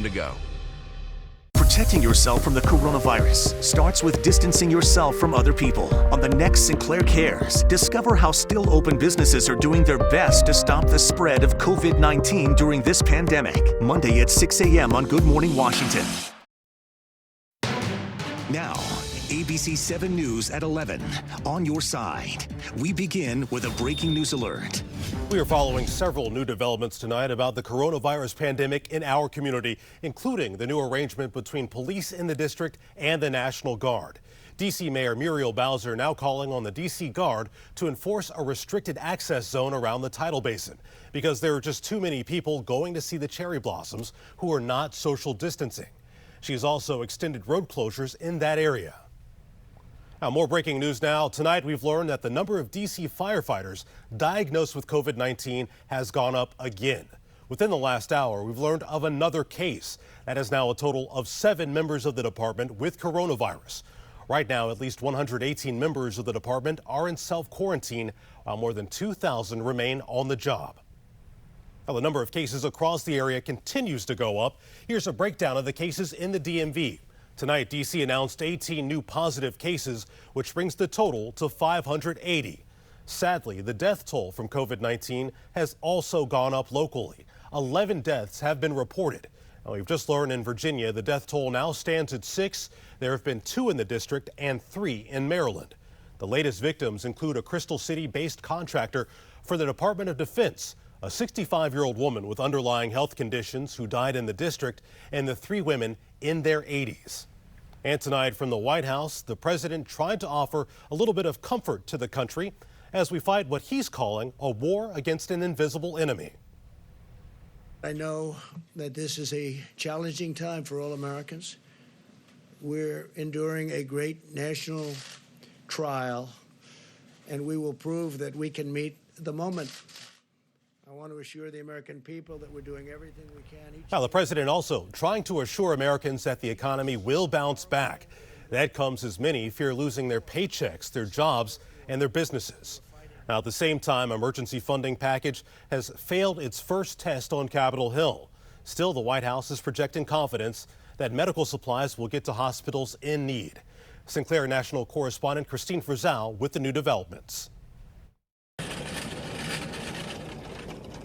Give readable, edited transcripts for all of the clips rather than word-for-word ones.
to go. Protecting yourself from the coronavirus starts with distancing yourself from other people. On the next Sinclair Cares, discover how still open businesses are doing their best to stop the spread of COVID-19 during this pandemic. Monday at 6 a.m. on Good Morning Washington. Now, ABC 7 News at 11. On your side. We begin with a breaking news alert. We are following several new developments tonight about the coronavirus pandemic in our community, including the new arrangement between police in the district and the National Guard. D.C. Mayor Muriel Bowser now calling on the D.C. Guard to enforce a restricted access zone around the tidal basin because there are just too many people going to see the cherry blossoms who are not social distancing. She has also extended road closures in that area. Now, more breaking news now. Tonight, we've learned that the number of D.C. firefighters diagnosed with COVID-19 has gone up again. Within the last hour, we've learned of another case. That is now a total of 7 members of the department with coronavirus. Right now, at least 118 members of the department are in self-quarantine, while more than 2,000 remain on the job. Now, the number of cases across the area continues to go up. Here's a breakdown of the cases in the DMV. Tonight, D.C. announced 18 new positive cases, which brings the total to 580. Sadly, the death toll from COVID-19 has also gone up locally. 11 deaths have been reported. Now, we've just learned in Virginia the death toll now stands at 6. There have been 2 in the district and 3 in Maryland. The latest victims include a Crystal City-based contractor for the Department of Defense, a 65-year-old woman with underlying health conditions who died in the district, and the 3 women in their 80s. And tonight from the White House, the president tried to offer a little bit of comfort to the country as we fight what he's calling a war against an invisible enemy. I know that this is a challenging time for all Americans. We're enduring a great national trial, and we will prove that we can meet the moment. I want to assure the American people that we're doing everything we can. Now, the president also trying to assure Americans that the economy will bounce back. That comes as many fear losing their paychecks, their jobs, and their businesses. Now, at the same time, emergency funding package has failed its first test on Capitol Hill. Still, the White House is projecting confidence that medical supplies will get to hospitals in need. Sinclair National Correspondent Christine Frizzell with the new developments.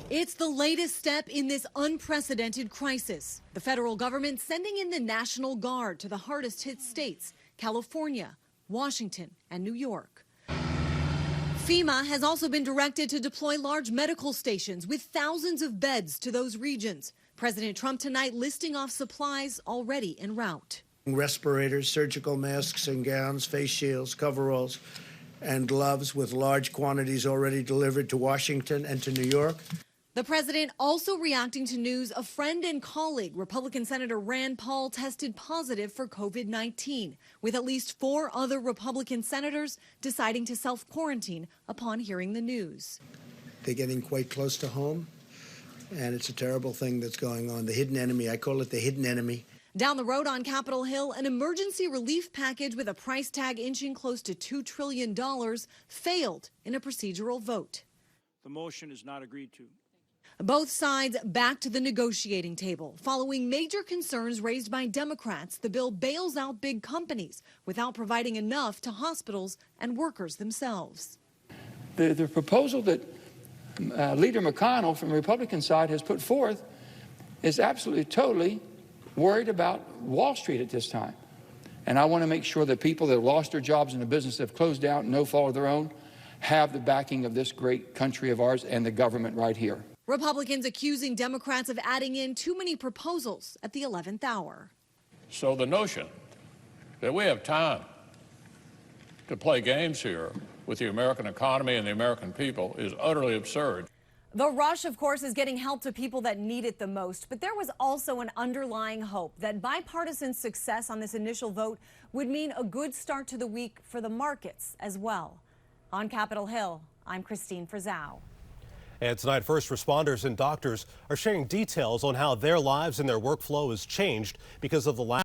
It's the latest step in this unprecedented crisis. The federal government sending in the National Guard to the hardest hit states, California, Washington, and New York. FEMA has also been directed to deploy large medical stations with thousands of beds to those regions. President Trump tonight listing off supplies already en route. Respirators, surgical masks and gowns, face shields, coveralls, and gloves with large quantities already delivered to Washington and to New York. The president also reacting to news a friend and colleague, Republican Senator Rand Paul, tested positive for COVID-19, with at least 4 other Republican senators deciding to self-quarantine upon hearing the news. They're getting quite close to home, and it's a terrible thing that's going on. The hidden enemy, I call it the hidden enemy. Down the road on Capitol Hill, an emergency relief package with a price tag inching close to $2 trillion failed in a procedural vote. The motion is not agreed to. Both sides back to the negotiating table. Following major concerns raised by Democrats, the bill bails out big companies without providing enough to hospitals and workers themselves. The proposal that Leader McConnell from the Republican side has put forth is absolutely, totally worried about Wall Street at this time. And I want to make sure that people that have lost their jobs in the business have closed down, no fault of their own, have the backing of this great country of ours and the government right here. Republicans accusing Democrats of adding in too many proposals at the 11th hour. So the notion that we have time to play games here with the American economy and the American people is utterly absurd. The rush, of course, is getting help to people that need it the most. But there was also an underlying hope that bipartisan success on this initial vote would mean a good start to the week for the markets as well. On Capitol Hill, I'm Christine Frizzell. And tonight, first responders and doctors are sharing details on how their lives and their workflow has changed because of the last